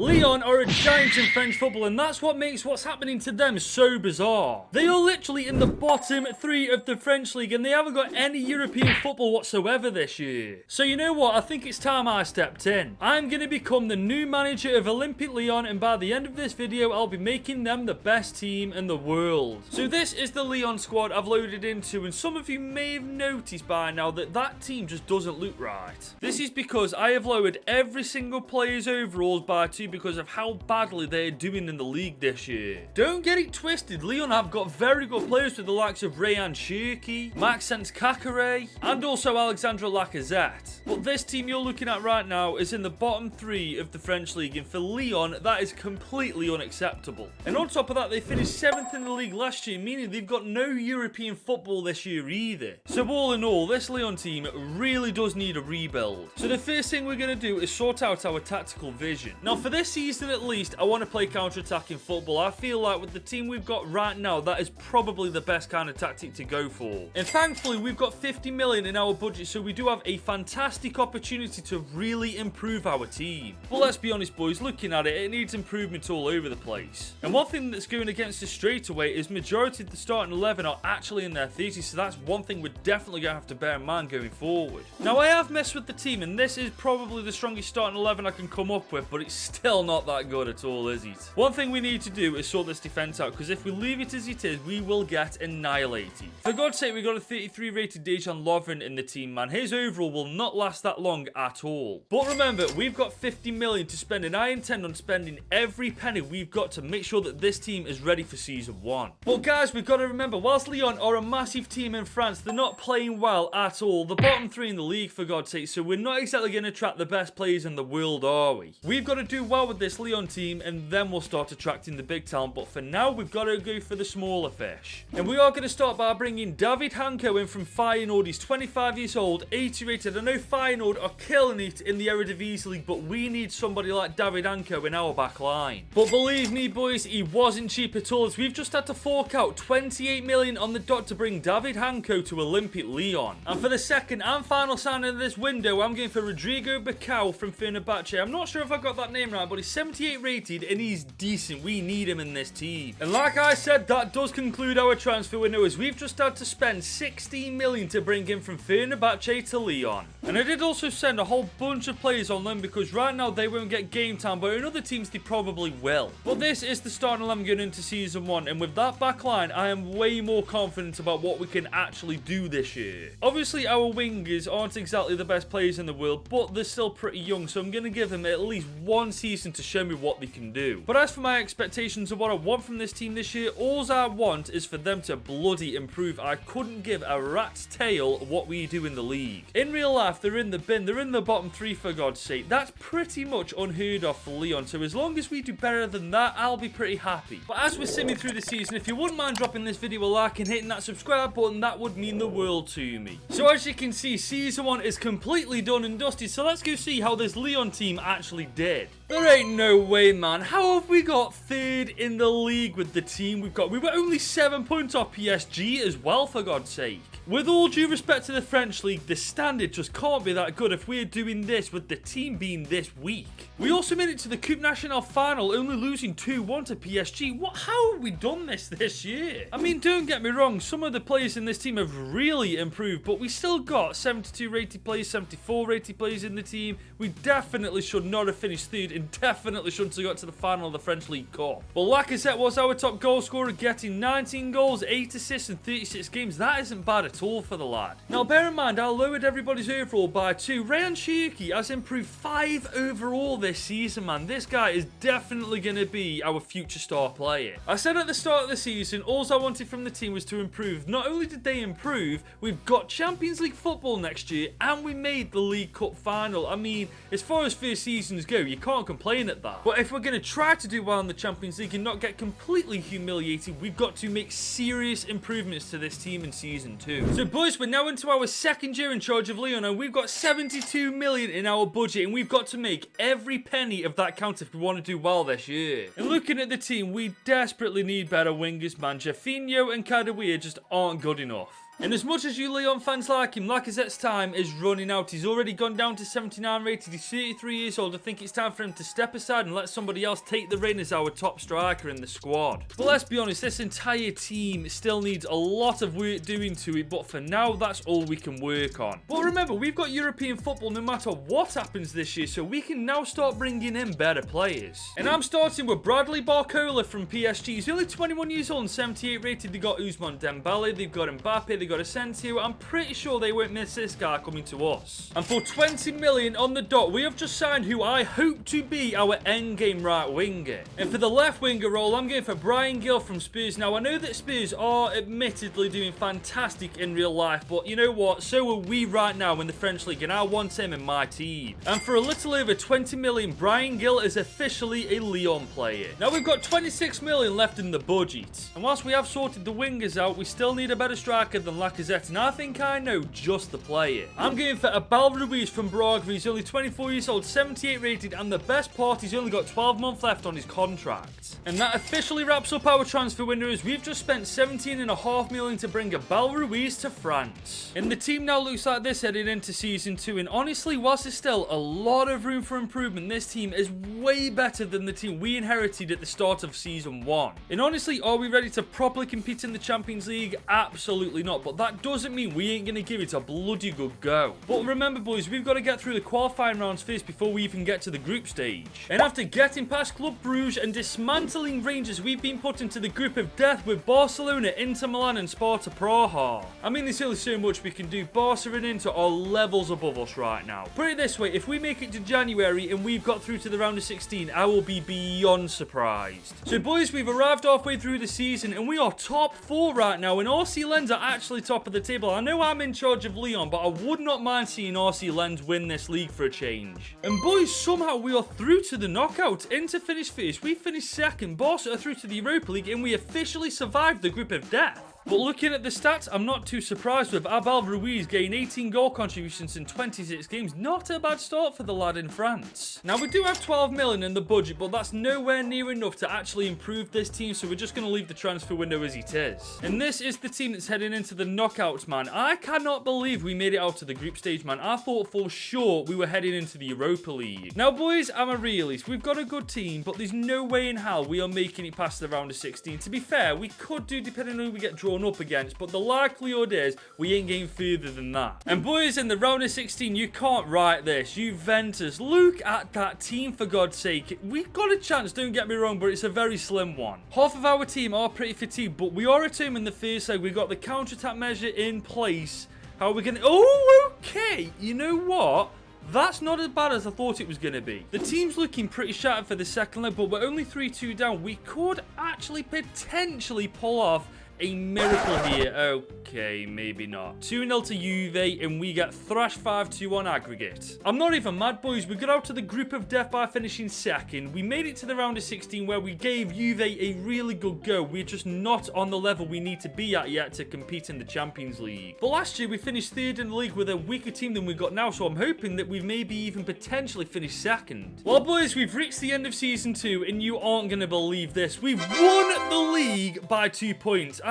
Lyon are a giant in French football, and that's what makes what's happening to them so bizarre. They are literally in the bottom three of the French League, and they haven't got any European football whatsoever this year. So you know what? I think it's time I stepped in. I'm going to become the new manager of Olympique Lyon, and by the end of this video, I'll be making them the best team in the world. So this is the Lyon squad I've loaded into, and some of you may have noticed by now that that team just doesn't look right. This is because I have lowered every single player's overalls by 2 because of how badly they're doing in the league this year. Don't get it twisted, Lyon have got very good players with the likes of Ryan Cherki, Maxence Kakare, and also Alexandre Lacazette. But this team you're looking at right now is in the bottom 3 of the French league, and for Lyon, that is completely unacceptable. And on top of that, they finished 7th in the league last year, meaning they've got no European football this year either. So all in all, this Lyon team really does need a rebuild. So the first thing we're going to do is sort out our tactical vision. Now for this season at least, I want to play counter-attacking football. I feel like with the team we've got right now, that is probably the best kind of tactic to go for. And thankfully, we've got 50 million in our budget, so we do have a fantastic opportunity to really improve our team. But let's be honest, boys, looking at it, it needs improvement all over the place. And one thing that's going against us straight away is majority of the starting 11 are actually in their 30s, so that's one thing we're definitely going to have to bear in mind going forward. Now, I have messed with the team, and this is probably the strongest starting 11 I can come up with, but it's still not that good at all, is it? One thing we need to do is sort this defense out, because if we leave it as it is, we will get annihilated. For God's sake, we got a 33 rated Dejan Lovren in the team, man. His overall will not last that long at all. But remember, we've got 50 million to spend, and I intend on spending every penny we've got to make sure that this team is ready for season 1. But guys, we've got to remember, whilst Lyon are a massive team in France, they're not playing well at all. The bottom 3 in the league, for God's sake, so we're not exactly going to attract the best players in the world, are we? We've got to do well with this Lyon team, and then we'll start attracting the big talent. But for now, we've got to go for the smaller fish. And we are going to start by bringing David Hanko in from Feyenoord. He's 25 years old, 80 rated. I know Feyenoord are killing it in the Eredivisie League, but we need somebody like David Hanko in our back line. But believe me, boys, he wasn't cheap at all, as we've just had to fork out 28 million on the dot to bring David Hanko to Olympique Lyon. And for the second and final signing of this window, I'm going for Rodrigo Bacau from Fenerbahce. I'm not sure if I got that name right, but he's 78 rated and he's decent. We need him in this team. And like I said, that does conclude our transfer window, as we've just had to spend 16 million to bring him from Fenerbahce to Lyon. And I did also send a whole bunch of players on them, because right now they won't get game time, but in other teams they probably will. But this is the starting 11 going into season 1, and with that back line, I am way more confident about what we can actually do this year. Obviously, our wingers aren't exactly the best players in the world, but they're still pretty young, so I'm going to give them at least one season to show me what they can do. But as for my expectations of what I want from this team this year, all I want is for them to bloody improve. I couldn't give a rat's tail what we do in the league. In real life, they're in the bin. They're in the bottom 3, for God's sake. That's pretty much unheard of for Lyon, so as long as we do better than that, I'll be pretty happy. But as we're simming through the season, if you wouldn't mind dropping this video a like and hitting that subscribe button, that would mean the world to me. So as you can see, season 1 is completely done and dusted, so let's go see how this Lyon team actually did. There ain't no way, man. How have we got 3rd in the league with the team we've got? We were only 7 points off PSG as well, for God's sake. With all due respect to the French league, the standard just can't be that good if we're doing this with the team being this weak. We also made it to the Coupe Nationale final, only losing 2-1 to PSG. How have we done this year? I mean, don't get me wrong, some of the players in this team have really improved, but we still got 72 rated players, 74 rated players in the team. We definitely should not have finished 3rd, and definitely shouldn't have got to the final of the French League Cup. But Lacazette was our top goal scorer, getting 19 goals, 8 assists in 36 games. That isn't bad at all for the lad. Now, bear in mind, I lowered everybody's overall by 2. Ryan Cherki has improved 5 overall this season, man. This guy is definitely going to be our future star player. I said at the start of the season, all I wanted from the team was to improve. Not only did they improve, we've got Champions League football next year, and we made the League Cup final. I mean, as far as first seasons go, you can't complain at that. But if we're going to try to do well in the Champions League and not get completely humiliated, we've got to make serious improvements to this team in season 2. So boys, we're now into our 2nd year in charge of Lyon, and we've got 72 million in our budget, and we've got to make every penny of that count if we want to do well this year. And looking at the team, we desperately need better wingers, man. Jafinho and Kadewere just aren't good enough. And as much as you Lyon fans like him, Lacazette's time is running out. He's already gone down to 79 rated. He's 33 years old. I think it's time for him to step aside and let somebody else take the reign as our top striker in the squad. But let's be honest, this entire team still needs a lot of work doing to it, but for now, that's all we can work on. But remember, we've got European football no matter what happens this year, so we can now start bringing in better players. And I'm starting with Bradley Barcola from PSG. He's only 21 years old and 78 rated. They got Ousmane Dembele, they've got Mbappe, they've got Asensio. I'm pretty sure they won't miss this guy coming to us. And for 20 million on the dot, we have just signed who I hope to be our endgame right winger. And for the left winger role, I'm going for Brian Gill from Spurs. Now, I know that Spurs are admittedly doing fantastic in real life, but you know what? So are we right now in the French League, and I want him in my team. And for a little over 20 million, Brian Gill is officially a Lyon player. Now, we've got 26 million left in the budget. And whilst we have sorted the wingers out, we still need a better striker than Lacazette, and I think I know just the player. I'm going for Abel Ruiz from Braga. He's only 24 years old, 78 rated, and the best part, he's only got 12 months left on his contract. And that officially wraps up our transfer window, as we've just spent 17.5 million to bring Abel Ruiz to France. And the team now looks like this heading into season 2, and honestly, whilst there's still a lot of room for improvement, this team is way better than the team we inherited at the start of season 1. And honestly, are we ready to properly compete in the Champions League? Absolutely not, but that doesn't mean we ain't going to give it a bloody good go. But remember, boys, we've got to get through the qualifying rounds first before we even get to the group stage. And after getting past Club Brugge and dismantling Rangers, we've been put into the group of death with Barcelona, Inter Milan and Sparta Praha. I mean, there's only so much we can do. Barca and Inter are levels above us right now. Put it this way, if we make it to January and we've got through to the round of 16, I will be beyond surprised. So boys, we've arrived halfway through the season and we are top 4 right now, and RC Lens are actually top of the table. I know I'm in charge of Lyon, but I would not mind seeing RC Lens win this league for a change. And boys, somehow we are through to the knockout. Inter finished first, we finished second, Barca are through to the Europa League, and we officially survived the group of death. But looking at the stats, I'm not too surprised with Abel Ruiz getting 18 goal contributions in 26 games. Not a bad start for the lad in France. Now, we do have 12 million in the budget, but that's nowhere near enough to actually improve this team, so we're just going to leave the transfer window as it is. And this is the team that's heading into the knockouts, man. I cannot believe we made it out to the group stage, man. I thought for sure we were heading into the Europa League. Now, boys, I'm a realist. We've got a good team, but there's no way in hell we are making it past the round of 16. To be fair, we could do depending on who we get drawn up against, but the likelihood is we ain't getting further than that. And boys, in the round of 16, you can't write this. Juventus, look at that team, for God's sake. We've got a chance, don't get me wrong, but it's a very slim one. Half of our team are pretty fatigued, but we are a team in the first leg. We've got the counter-attack measure in place. How are we gonna... Oh, okay. You know what? That's not as bad as I thought it was going to be. The team's looking pretty shattered for the second leg, but we're only 3-2 down. We could actually potentially pull off a miracle here. Okay, maybe not. 2-0 to Juve, and we get thrashed 5-2 on aggregate. I'm not even mad, boys. We got out to the group of death by finishing second. We made it to the round of 16, where we gave Juve a really good go. We're just not on the level we need to be at yet to compete in the Champions League. But last year, we finished third in the league with a weaker team than we got now, so I'm hoping that we maybe even potentially finish second. Well, boys, we've reached the end of season 2, and you aren't going to believe this. We've won the league by 2 points.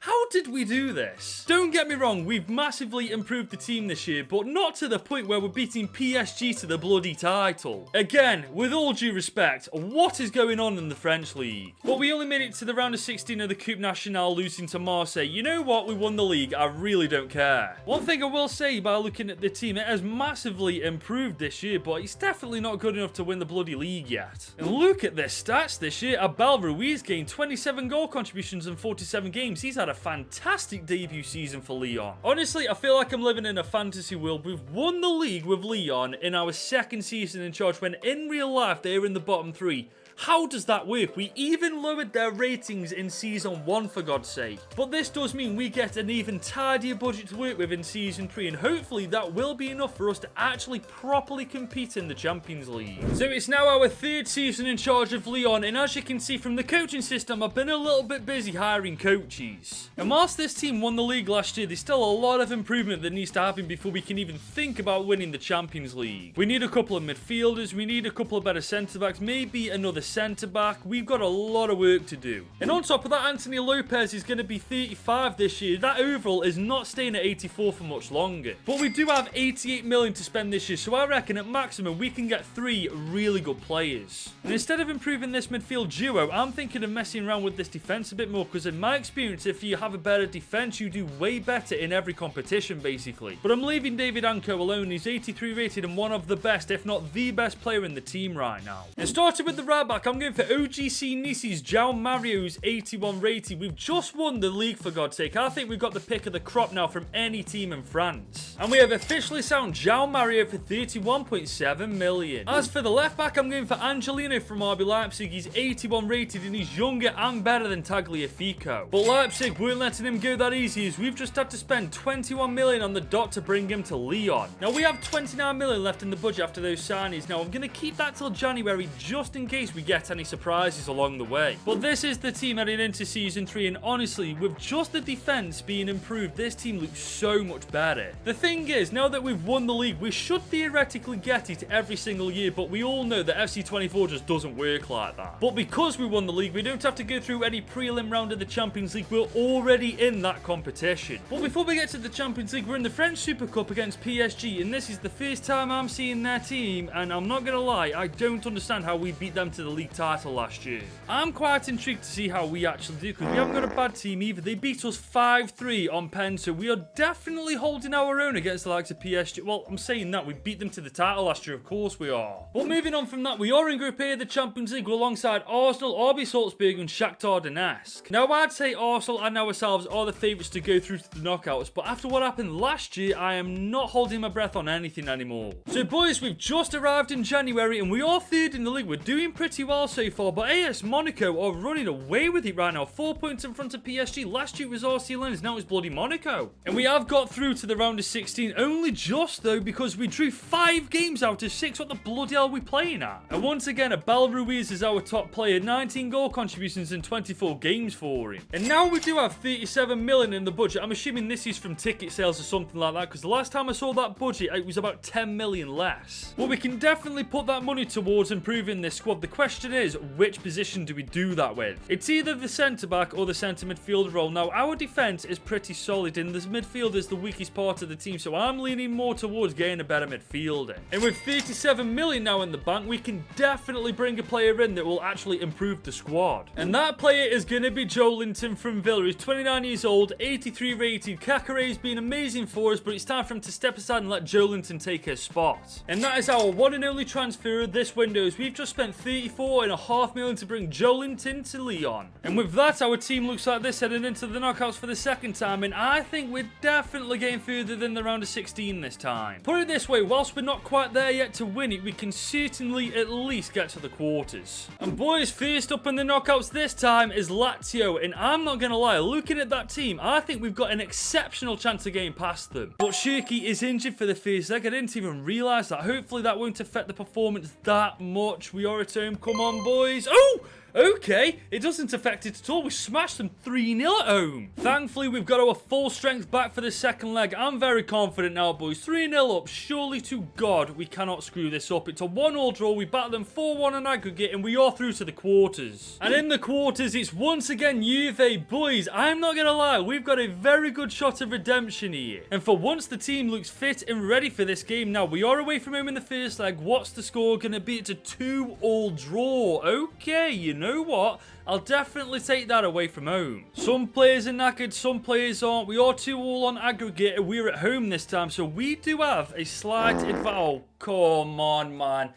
How did we do this? Don't get me wrong, we've massively improved the team this year, but not to the point where we're beating PSG to the bloody title. Again, with all due respect, what is going on in the French League? But we only made it to the round of 16 of the Coupe Nationale, losing to Marseille. You know what? We won the league. I really don't care. One thing I will say by looking at the team, it has massively improved this year, but it's definitely not good enough to win the bloody league yet. And look at their stats this year. Abel Ruiz gained 27 goal contributions in 47 games. He's had a fantastic debut season for Lyon. Honestly, I feel like I'm living in a fantasy world. We've won the league with Lyon in our second season in charge, when in real life they're in the bottom 3. How does that work? We even lowered their ratings in season 1, for God's sake. But this does mean we get an even tidier budget to work with in season 3, and hopefully that will be enough for us to actually properly compete in the Champions League. So it's now our 3rd season in charge of Lyon, and as you can see from the coaching system, I've been a little bit busy hiring coaches. coaches. And whilst this team won the league last year, there's still a lot of improvement that needs to happen before we can even think about winning the Champions League. We need a couple of midfielders, we need a couple of better centre-backs, maybe another centre-back. We've got a lot of work to do. And on top of that, Anthony Lopez is going to be 35 this year. That overall is not staying at 84 for much longer. But we do have 88 million to spend this year, so I reckon at maximum we can get 3 really good players. And instead of improving this midfield duo, I'm thinking of messing around with this defence a bit more, because in my experience, if you have a better defence, you do way better in every competition, basically. But I'm leaving David Anko alone. He's 83 rated and one of the best, if not the best player in the team right now. And starting with the right back, I'm going for OGC Nice's João Mario's 81 rated. We've just won the league, for God's sake. I think we've got the pick of the crop now from any team in France. And we have officially signed João Mario for 31.7 million. As for the left back, I'm going for Angelino from RB Leipzig. He's 81 rated and he's younger and better than Tagliafico. But Leipzig weren't letting him go that easy, as we've just had to spend 21 million on the dot to bring him to Lyon. Now we have 29 million left in the budget after those signings. Now I'm going to keep that till January just in case we get any surprises along the way. But this is the team heading into season 3, and honestly, with just the defense being improved, this team looks so much better. The thing is, now that we've won the league, we should theoretically get it every single year, but we all know that FC24 just doesn't work like that. But because we won the league, we don't have to go through any prelim round of the Champions League. We're already in that competition. But before we get to the Champions League, we're in the French Super Cup against PSG, and this is the first time I'm seeing their team, and I'm not gonna lie, I don't understand how we beat them to the league title last year. I'm quite intrigued to see how we actually do, because we haven't got a bad team either. They beat us 5-3 on pen, so we are definitely holding our own against the likes of PSG. Well, I'm saying that we beat them to the title last year, of course we are. But moving on from that, we are in Group A of the Champions League alongside Arsenal, RB Salzburg and Shakhtar Donetsk. Now I'd say Arsenal and ourselves are the favourites to go through to the knockouts, but after what happened last year, I am not holding my breath on anything anymore. So boys, we've just arrived in January and we are third in the league. We're doing pretty well so far, but AS Monaco are running away with it right now. 4 points in front of PSG. Last year it was RC Lens, now it's bloody Monaco. And we have got through to the round of 16, only just though, because we drew 5 games out of 6. What the bloody hell are we playing at? And once again, Abel Ruiz is our top player. 19 goal contributions in 24 games for him. And now we do have 37 million in the budget. I'm assuming this is from ticket sales or something like that, because the last time I saw that budget, it was about 10 million less. Well, we can definitely put that money towards improving this squad. The question is, which position do we do that with? It's either the centre-back or the centre midfielder role. Now, our defence is pretty solid, and this midfield is the weakest part of the team, so I'm leaning more towards getting a better midfielder. And with 37 million now in the bank, we can definitely bring a player in that will actually improve the squad. And that player is going to be Joelinton from Villa. He's 29 years old, 83 rated. Kakere's been amazing for us, but it's time for him to step aside and let Joelinton take his spot. And that is our one and only transfer of this window. We've just spent 34.5 million to bring Joelinton to Lyon. And with that, our team looks like this heading into the knockouts for the second time, and I think we're definitely getting further than the round of 16 this time. Put it this way, whilst we're not quite there yet to win it, we can certainly at least get to the quarters. And boys, first up in the knockouts this time is Lazio, and I'm not going to lie, looking at that team, I think we've got an exceptional chance of getting past them. But Shirky is injured for the first leg. I didn't even realise that. Hopefully that won't affect the performance that much. We are at home. Come on, boys. Oh! Okay, it doesn't affect it at all. We smashed them 3-0 at home. Thankfully, we've got our full strength back for the second leg. I'm very confident now, boys. 3-0 up. Surely to God, we cannot screw this up. It's a 1-1 draw. We battled them 4-1 on aggregate, and we are through to the quarters. And in the quarters, it's once again Juve. Boys, I'm not going to lie. We've got a very good shot of redemption here. And for once, the team looks fit and ready for this game. Now, we are away from home in the first leg. What's the score going to be? It's a 2-2 draw. Okay, you know what? I'll definitely take that away from home. Some players are knackered, some players aren't. We are 2-2 on aggregate, and we're at home this time, so we do have a slight advantage. Oh, come on, man.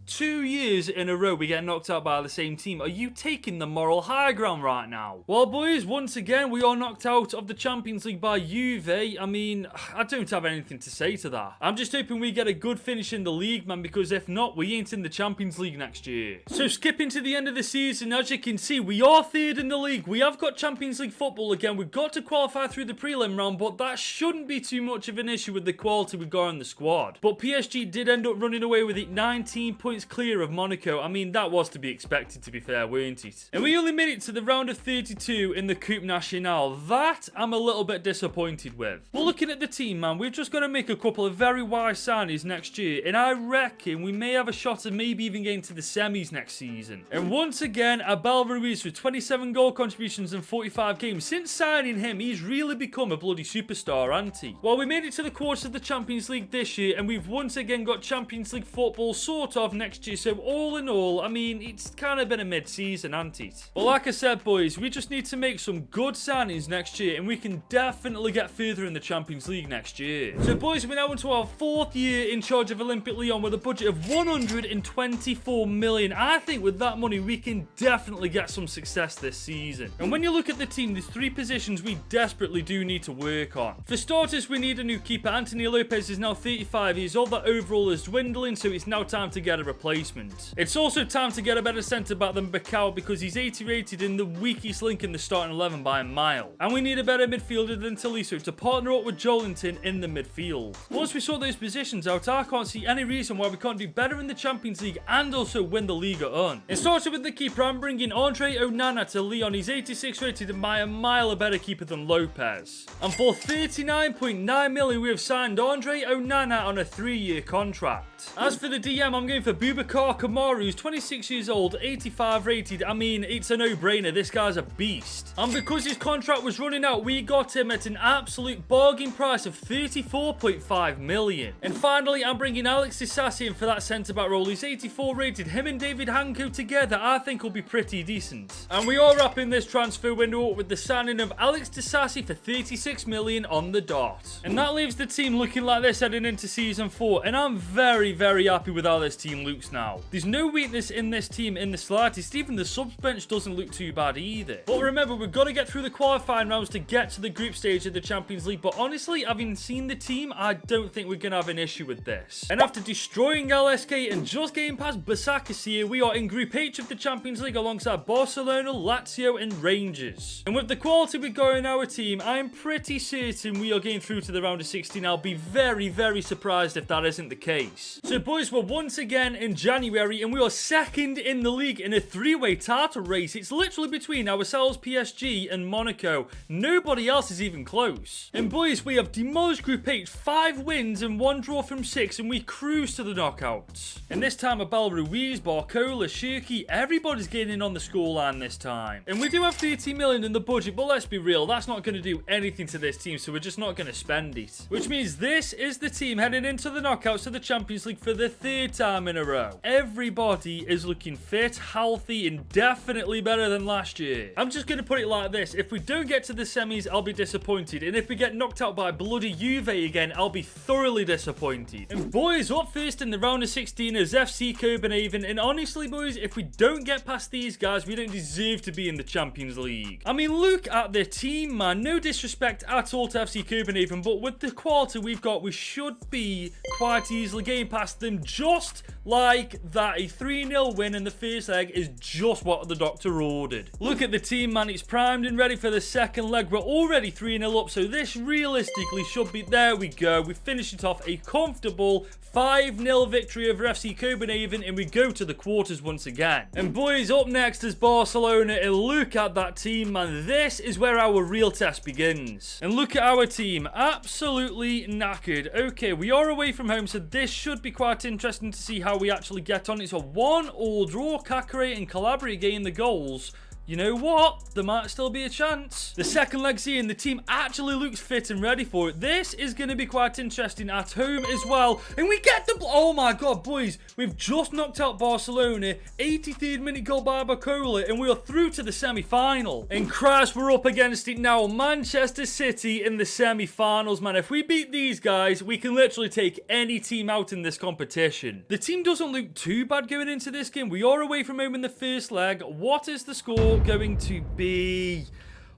2 years in a row we get knocked out by the same team. Are you taking the moral high ground right now? Well, boys, once again, we are knocked out of the Champions League by Juve. I mean, I don't have anything to say to that. I'm just hoping we get a good finish in the league, man, because if not, we ain't in the Champions League next year. So skipping to the end of the season, as you can see, we are third in the league. We have got Champions League football again. We've got to qualify through the prelim round, but that shouldn't be too much of an issue with the quality we've got in the squad. But PSG did end up running away with it. 19 points points clear of Monaco. I mean, that was to be expected, to be fair, weren't it? And we only made it to the round of 32 in the Coupe Nationale. That I'm a little bit disappointed with. Well, looking at the team, man, we've just got to make a couple of very wise signings next year, and I reckon we may have a shot at maybe even getting to the semis next season. And once again, Abel Ruiz with 27 goal contributions in 45 games. Since signing him, he's really become a bloody superstar, hasn't he? Well, we made it to the quarters of the Champions League this year, and we've once again got Champions League football sort of next year. So all in all, I mean, it's kind of been a mid-season, hasn't it? But like I said, boys, we just need to make some good signings next year, and we can definitely get further in the Champions League next year. So boys, we're now into our 4th year in charge of Olympic Lyon with a budget of 124 million. I think with that money, we can definitely get some success this season. And when you look at the team, there's 3 positions we desperately do need to work on. For starters, we need a new keeper. Anthony Lopez is now 35 years old. That overall is dwindling, so it's now time to get a replacement. It's also time to get a better centre back than Bakao because he's 80 rated in the weakest link in the starting 11 by a mile. And we need a better midfielder than Tolisso to partner up with Jolinton in the midfield. Once we sort those positions out, I can't see any reason why we can't do better in the Champions League and also win the Ligue 1. It started with the keeper. I'm bringing Andre Onana to Lyon. He's 86 rated and by a mile a better keeper than Lopez. And for 39.9 million, we have signed Andre Onana on a 3-year contract. As for the DM, I'm going for Boubacar Kamara, who's 26 years old, 85 rated. I mean, it's a no-brainer. This guy's a beast. And because his contract was running out, we got him at an absolute bargain price of 34.5 million. And finally, I'm bringing Alex Disasi in for that centre-back role. He's 84 rated. Him and David Hanko together, I think, will be pretty decent. And we are wrapping this transfer window up with the signing of Alex Disasi for 36 million on the dot. And that leaves the team looking like this heading into Season 4. And I'm very happy with how this team looks now. There's no weakness in this team in the slightest. Even the subs bench doesn't look too bad either. But remember, we've got to get through the qualifying rounds to get to the group stage of the Champions League. But honestly, having seen the team, I don't think we're going to have an issue with this. And after destroying LSK and just getting past Besiktas here, we are in Group H of the Champions League alongside Barcelona, Lazio and Rangers. And with the quality we've got in our team, I'm pretty certain we are getting through to the round of 16. I'll be very surprised if that isn't the case. So boys, we're once again in January and we are second in the league in a 3-way title race. It's literally between ourselves, PSG and Monaco. Nobody else is even close. And boys, we have demolished Group H, 5 wins and 1 draw from 6, and we cruise to the knockouts. And this time, Abel Ruiz, Barcola, Shirky, everybody's getting in on the scoreline this time. And we do have 30 million in the budget, but let's be real, that's not going to do anything to this team, so we're just not going to spend it. Which means this is the team heading into the knockouts of the Champions League for the 3rd time in a row. Everybody is looking fit, healthy, and definitely better than last year. I'm just going to put it like this. If we don't get to the semis, I'll be disappointed. And if we get knocked out by bloody Juve again, I'll be thoroughly disappointed. And boys, up first in the round of 16 is FC Copenhagen. And honestly, boys, if we don't get past these guys, we don't deserve to be in the Champions League. I mean, look at the team, man. No disrespect at all to FC Copenhagen, but with the quality we've got, we should be quite easily getting past them just like that. A 3-0 win in the first leg is just what the doctor ordered. Look at the team, man. It's primed and ready for the second leg. We're already 3-0 up, so this realistically should be... There we go. We finish it off. A comfortable 5-0 victory over FC Copenhagen, and we go to the quarters once again. And boys, up next is Barcelona, and look at that team, man. This is where our real test begins. And look at our team. Absolutely knackered. Okay, we are away from home, so this should be quite interesting to see how we actually get on. It's a 1-1 draw. Kakare and Calabria getting the goals. You know what? There might still be a chance. The second leg's here and the team actually looks fit and ready for it. This is going to be quite interesting at home as well. And we get the... Oh my god, boys. We've just knocked out Barcelona. 83rd minute goal by Barcola. And we are through to the semi-final. And Christ, we're up against it now. Manchester City in the semi-finals, man. If we beat these guys, we can literally take any team out in this competition. The team doesn't look too bad going into this game. We are away from home in the first leg. What is the score going to be?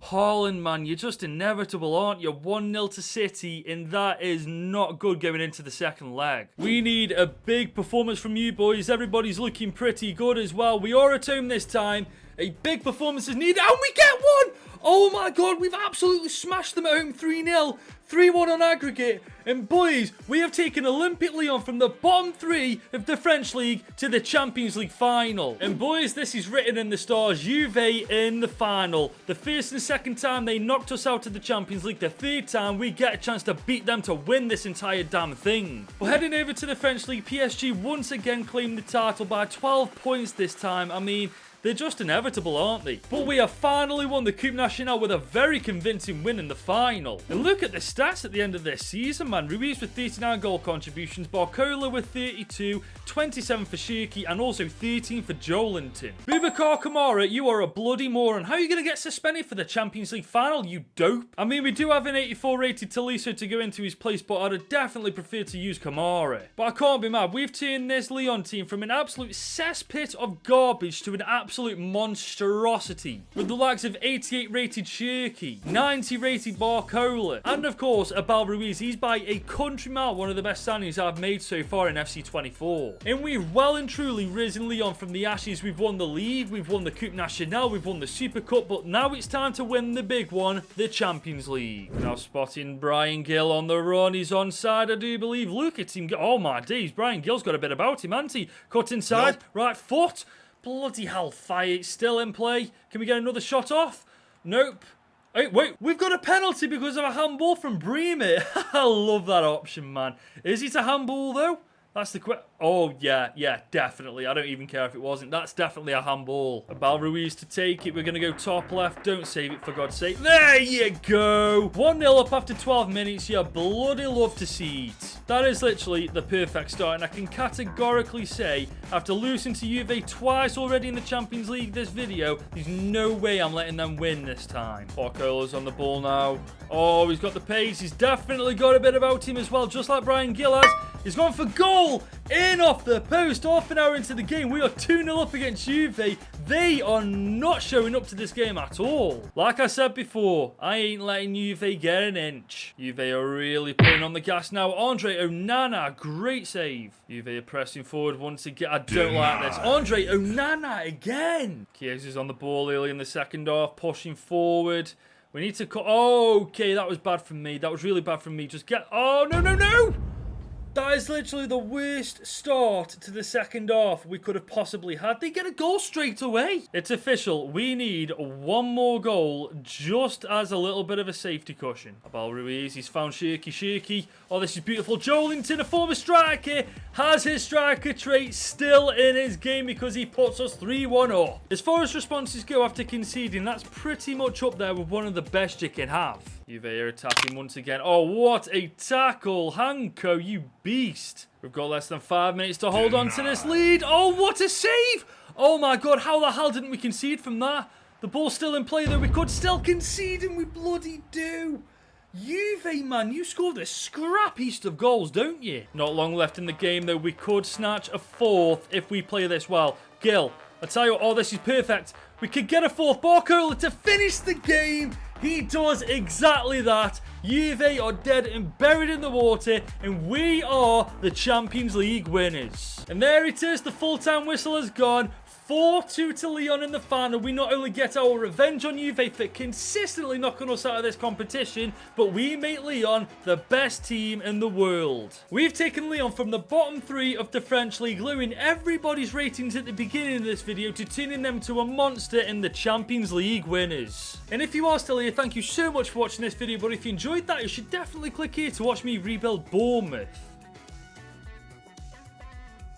Haaland, man, you're just inevitable, aren't you? 1-0 to City, and that is not good going into the second leg. We need a big performance from you boys. Everybody's looking pretty good as well. We are at home this time. A big performance is needed, and we get one! Oh my God, we've absolutely smashed them at home 3-0. 3-1 on aggregate. And boys, we have taken Olympique Lyon from the bottom 3 of the French League to the Champions League final. And boys, this is written in the stars. Juve in the final. The first and second time they knocked us out of the Champions League. The third time we get a chance to beat them to win this entire damn thing. We're heading over to the French League. PSG once again claimed the title by 12 points this time. I mean, they're just inevitable, aren't they? But we have finally won the Coupe Nationale with a very convincing win in the final. And look at the stats at the end of this season, man. Ruiz with 39 goal contributions, Barcola with 32, 27 for Shirky, and also 13 for Joelinton. Boubacar Kamara, you are a bloody moron. How are you going to get suspended for the Champions League final, you dope? I mean, we do have an 84 rated Tolisso to go into his place, but I'd definitely prefer to use Kamara. But I can't be mad. We've turned this Lyon team from an absolute cesspit of garbage to an absolute monstrosity, with the likes of 88 rated Shirky, 90 rated Barcola, and of course Abel Ruiz. He's by a country mile one of the best signings I've made so far in FC24. And we've well and truly risen Lyon from the ashes. We've won the League, we've won the Coupe Nationale, we've won the Super Cup, but now it's time to win the big one, the Champions League. Now spotting Brian Gill on the run. He's onside, I do believe. Look at him go. Oh my days, Brian Gill's got a bit about him, hasn't he? Cut inside, right foot. Bloody hellfire, it's still in play. Can we get another shot off? Nope. Hey, wait, we've got a penalty because of a handball from Bremer. I love that option, man. Is it a handball, though? That's the question. Oh, yeah, definitely. I don't even care if it wasn't. That's definitely a handball. Abel Ruiz to take it. We're going to go top left. Don't save it, for God's sake. There you go. 1-0 up after 12 minutes. You bloody love to see it. That is literally the perfect start. And I can categorically say, after losing to Juve twice already in the Champions League this video, there's no way I'm letting them win this time. Barcola's on the ball now. Oh, he's got the pace. He's definitely got a bit about him as well, just like Brian Gill has. He's gone for goal. In off the post. Half an hour into the game. We are 2-0 up against Juve. They are not showing up to this game at all. Like I said before, I ain't letting Juve get an inch. Juve are really putting on the gas now. Andre Onana, great save. Juve are pressing forward once again. I don't like this. Andre Onana again. Chiesa's on the ball early in the second half, pushing forward. We need to cut. Oh, okay, that was bad from me. That was really bad from me. Just get. Oh, no. That is literally the worst start to the second half we could have possibly had. They get a goal straight away. It's official. We need one more goal just as a little bit of a safety cushion. Abel Ruiz, he's found Shirky. Oh, this is beautiful. Joelinton, a former striker, has his striker trait still in his game because he puts us 3-1 up. As far as responses go after conceding, that's pretty much up there with one of the best you can have. Juve are attacking once again. Oh, what a tackle. Hanko, you beast. We've got less than 5 minutes to hold on to this lead. Oh, what a save. Oh my God, how the hell didn't we concede from that? The ball's still in play though. We could still concede and we bloody do. Juve, man, you score the scrappiest of goals, don't you? Not long left in the game though. We could snatch a fourth if we play this well. Gill, I tell you what, oh, this is perfect. We could get a fourth. Barcola to finish the game. He does exactly that. Juve are dead and buried in the water, and we are the Champions League winners. And there it is, the full-time whistle has gone. 4-2 to Lyon in the final. We not only get our revenge on Juve for consistently knocking us out of this competition, but we make Lyon the best team in the world. We've taken Lyon from the bottom 3 of the French League, lowering everybody's ratings at the beginning of this video to turning them to a monster in the Champions League winners. And if you are still here, thank you so much for watching this video, but if you enjoyed that, you should definitely click here to watch me rebuild Bournemouth.